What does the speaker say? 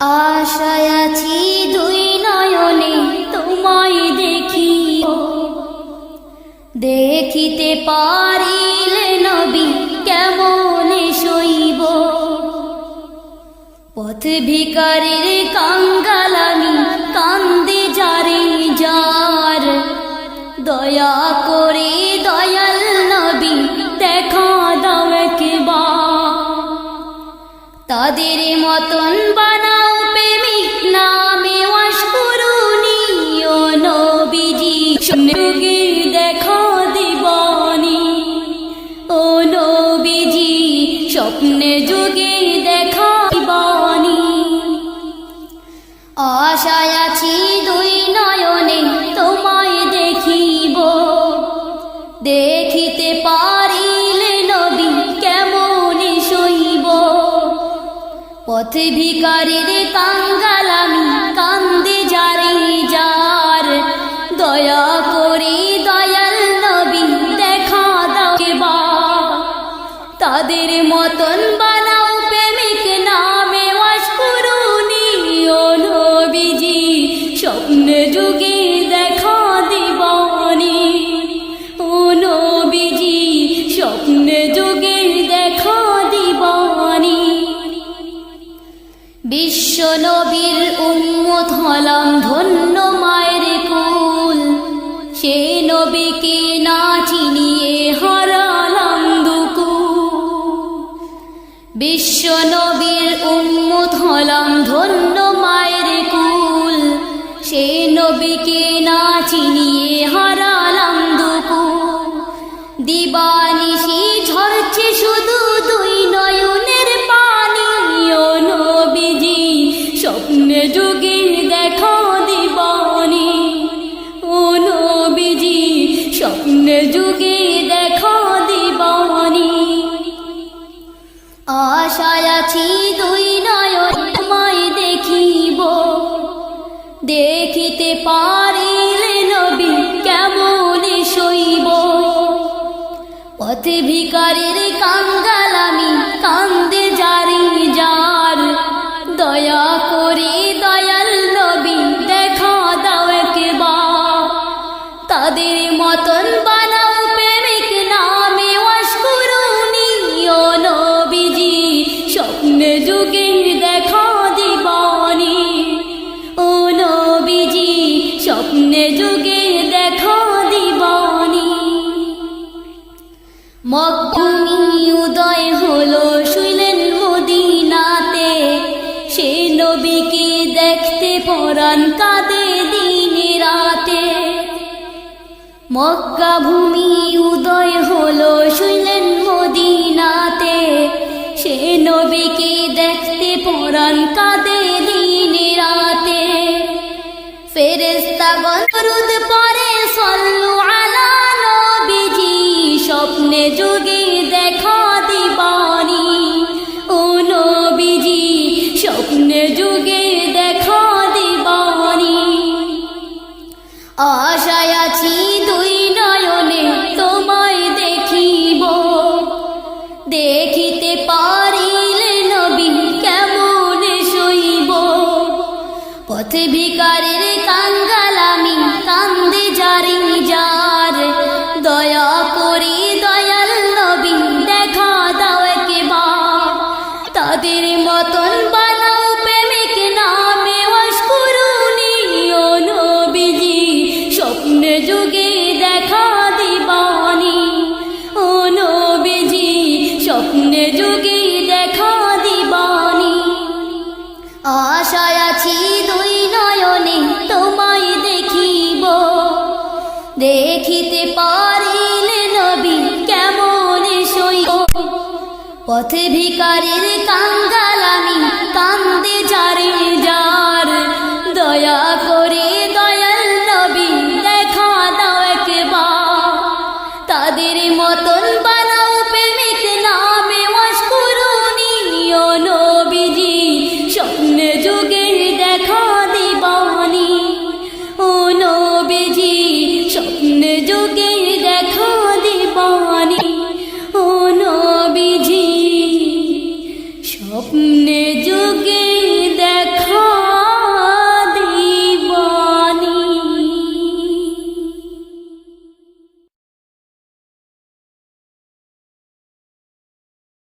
আশায় আছি দুই নয়নে তোমায় দেখিব, দেখিতে পারিলে নবী কেমনে সইব। পথ ভিখারির কাঙ্গাল আমি, কান্দে যারে যার, দয়া করে দয়াল নবী দেখা দাও একবার। তাদের মতন বানাও প্রেমিক নামে ওয়াস করুনি, ও নবীজি যুগে দেখা দিবানি। ও নবীজি স্বপ্নে যুগে দেখা দিবানি। আশায় আছি দুই নয়নে তোমায় দেখিব, দেখিতে পারিলে নবী কেমনে সইব। পথ ভিখারির কাঙ্গাল আমি, কান্দে যারে যার, দয়া করে দয়াল নবী দেখা দাও একবার। তাদের মতন বানাও প্রেমিক নামে ওয়াস করুনি, ও নবীজি স্বপ্নে যুগে দেখা দিবানি। ও নবীজি স্বপ্নে যুগে দেখা দিবানি। বিশ্ব নবীর উম্মত হলাম ধন্য মায়ের কুল, সে নবীকে না চিনিয়ে হারালাম দুকুল। বিশ্ব নবীর উম্মত হলাম ধন্য মায়ের কুল, সে নবীকে না চিনিয়ে হারালাম দুকুল। দিবানিশি ঝরছে শুধু দুই নয়নের পানি, ও নবীজি স্বপ্নে যুগে দেখা দিবানি। ও নবীজি স্বপ্নে যুগে দেখা দিবানি। আশায় আছি দুই নয়ন তোমায় দেখিব, দেখিতে পারিলে নবী কেমনে সইব। পথ ভিখারির কাঙ্গাল আমি, কান্দে যারে যার, দয়া করে দয়াল নবী দেখা দাও একবার। তাদের মতন বানাও প্রেমিক নামে ওয়াস করুনি, ও নবীজি স্বপ্নে যুগে দেখা দিবানি। ও নবীজি স্বপ্নে যুগে দেখা দিবানি। মক্কায় উদয় হলো শুইলেন মদিনাতে, সে নবীকে দেখতে পরাণ কাঁদে দিন রাতে। মক্কা ভূমি উদয় হলো শুইলেন মদিনাতে, সে নবীকে দেখতে পরাণ কাঁদে দিন রাতে। ফেরেশতাগণ দরুদ পড়ে সাল্লু আলা নবীজি, স্বপ্নে যুগে দেখা দিবানি। ও নবীজি স্বপ্নে যুগে দেখা দিবানি। আশায় আছি দুই নয়নে তোমায় দেখিব, দেখিতে পারিলে নবী কেমনে সইব। পথ ভিখারির কাঙ্গাল আমি, কান্দে যারে যার, দয়া করে দয়াল নবী দেখা দাও একবার। তাদের মতন বানাও প্রেমিক নামে ওয়াস করুনি, ও নবীজি স্বপ্নে যুগে দেখা দিবানি। ও নবীজি স্বপ্নে যুগে দেখা দিবানি। আশায় আছি দুই নয়নে তোমায় দেখিব, দেখিতে পারিলে নবী কেমনে সইব। পথ ভিখারির